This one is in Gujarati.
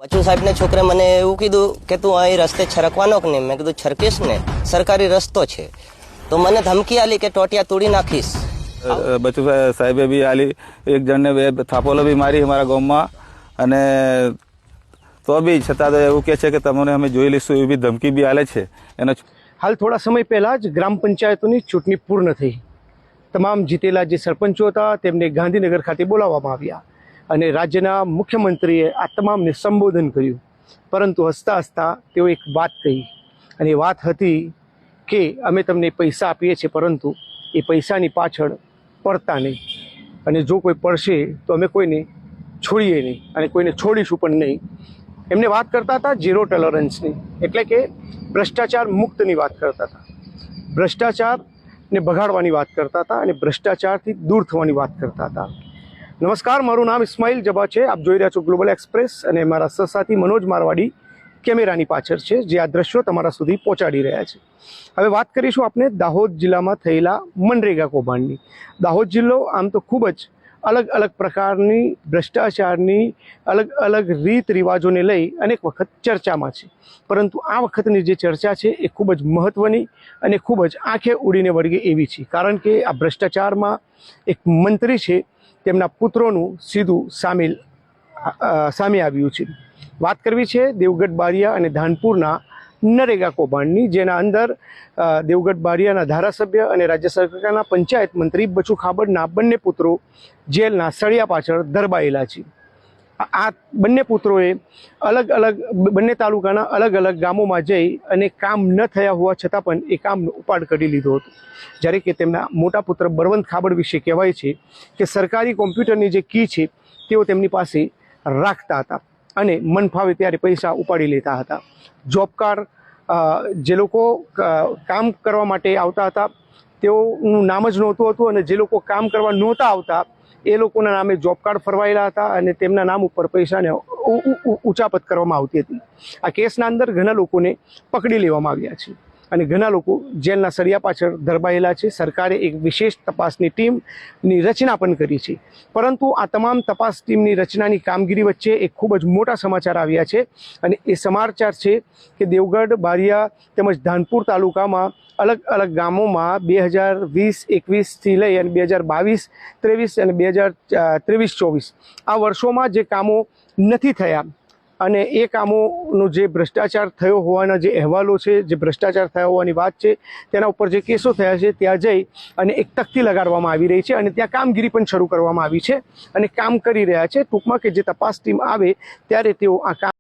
બચુ સાહેબને છોકરે મને એવું કીધું કે તું અહીં રસ્તે છરકવાનો કે નહીં. મેં કીધું છરકીશ ને, સરકારી રસ્તો છે. તો મને ધમકી આલી કે ટોટિયા તોડી નાખીશ. બચુ સાહેબે બી આલી, એક જણને બે થાપોલો બી મારી અમારા ગામમાં, અને તો બી છતાં તો એવું કહે છે કે તમને અમે જોઈ લઈશું, એવી બી ધમકી બી આલે છે. એનો હાલ થોડા સમય પહેલા જ ગ્રામ પંચાયતોની ચૂંટણી પૂર્ણ થઈ. તમામ જીતેલા જે સરપંચો હતા તેમને ગાંધીનગર ખાતે બોલાવવામાં આવ્યા અને રાજ્યના મુખ્યમંત્રીએ આ તમામને સંબોધન કર્યું. પરંતુ હસતા હસતા તેઓ એક વાત કહી, અને એ વાત હતી કે અમે તમને પૈસા આપીએ છીએ, પરંતુ એ પૈસાની પાછળ પડતા નહીં, અને જો કોઈ પડશે તો અમે કોઈને છોડીએ નહીં, અને કોઈને છોડીશું પણ નહીં. એમને વાત કરતા હતા ઝીરો ટોલરન્સની, એટલે કે ભ્રષ્ટાચાર મુક્તની વાત કરતા હતા. ભ્રષ્ટાચારને બગાડવાની વાત કરતા હતા અને ભ્રષ્ટાચારથી દૂર થવાની વાત કરતા હતા. નમસ્કાર, મારું નામ ઇસ્માઇલ જબા છે. આપ જોઈ રહ્યા છો ગ્લોબલ એક્સપ્રેસ, અને મારા સહસાથી મનોજ મારવાડી કેમેરાની પાછળ છે, જે આ દ્રશ્યો તમારા સુધી પહોંચાડી રહ્યા છે. હવે વાત કરીશું આપણે દાહોદ જિલ્લામાં થયેલા મનરેગા કૌભાંડની. દાહોદ જિલ્લો આમ તો ખૂબ જ અલગ અલગ પ્રકારની ભ્રષ્ટાચારની અલગ અલગ રીત રિવાજોને લઈ અનેક વખત ચર્ચામાં છે, પરંતુ આ વખતની જે ચર્ચા છે એ ખૂબ જ મહત્ત્વની અને ખૂબ જ આંખે ઉડીને વળગે એવી છે. કારણ કે આ ભ્રષ્ટાચારમાં એક મંત્રી છે, તેમના પુત્રોનું સીધું સામે આવ્યું છે. વાત કરવી છે દેવગઢ બારિયા અને ધાનપુરના નરેગા કૌભાંડની, જેના અંદર દેવગઢ બારિયાના ધારાસભ્ય અને રાજ્ય સરકારના પંચાયત મંત્રી બચુ ખાબડના બંને પુત્રો જેલના સળિયા પાછળ ધરબાયેલા છે. આ બંને પુત્રોએ અલગ અલગ બંને તાલુકાના અલગ અલગ ગામોમાં જઈ અને કામ ન થયા હોવા છતાં પણ એ કામનો ઉપાડ કરી લીધો હતો. જ્યારે કે તેમના મોટા પુત્ર બળવંત ખાબડ વિશે કહેવાય છે કે સરકારી કોમ્પ્યુટરની જે કી છે તેઓ તેમની પાસે રાખતા હતા અને મન ફાવે ત્યારે પૈસા ઉપાડી લેતા હતા. જોબ કાર્ડ જે લોકો કામ કરવા માટે આવતા હતા તેઓનું નામ જ નહોતું હતું, અને જે લોકો કામ કરવા નહોતા આવતા એ લોકોના નામે જોબ કાર્ડ ફરવાયેલા હતા અને તેમના નામ ઉપર પૈસાને ઉચાપત કરવામાં આવતી હતી. આ કેસના અંદર ઘણા લોકોને પકડી લેવામાં આવ્યા છે અને ઘણા લોકો જેલના સળિયા પાછળ ધરબાયેલા છે. સરકારે એક વિશેષ તપાસની ટીમની રચના પણ કરી છે, પરંતુ આ તમામ તપાસ ટીમની રચનાની કામગીરી વચ્ચે એક ખૂબ જ મોટા સમાચાર આવ્યા છે, અને એ સમાચાર છે કે દેવગઢ બારિયા તેમજ ધાનપુર તાલુકામાં અલગ અલગ ગામોમાં 2020-21થી લઈ અને 2022-23 અને 2023-24 આ વર્ષોમાં જે કામો નથી થયા, અને એ કામોનો જે ભ્રષ્ટાચાર થયો હોવાના જે અહેવાલો છે, જે ભ્રષ્ટાચાર થયો હોવાની વાત છે, તેના ઉપર જે કેસો થયા છે, ત્યાં જઈ અને એક તકતી લગાડવામાં આવી રહી છે, અને ત્યાં કામગીરી પણ શરૂ કરવામાં આવી છે અને કામ કરી રહ્યા છે. ટૂંકમાં કે જે તપાસ ટીમ આવે ત્યારે તેઓ આ કામ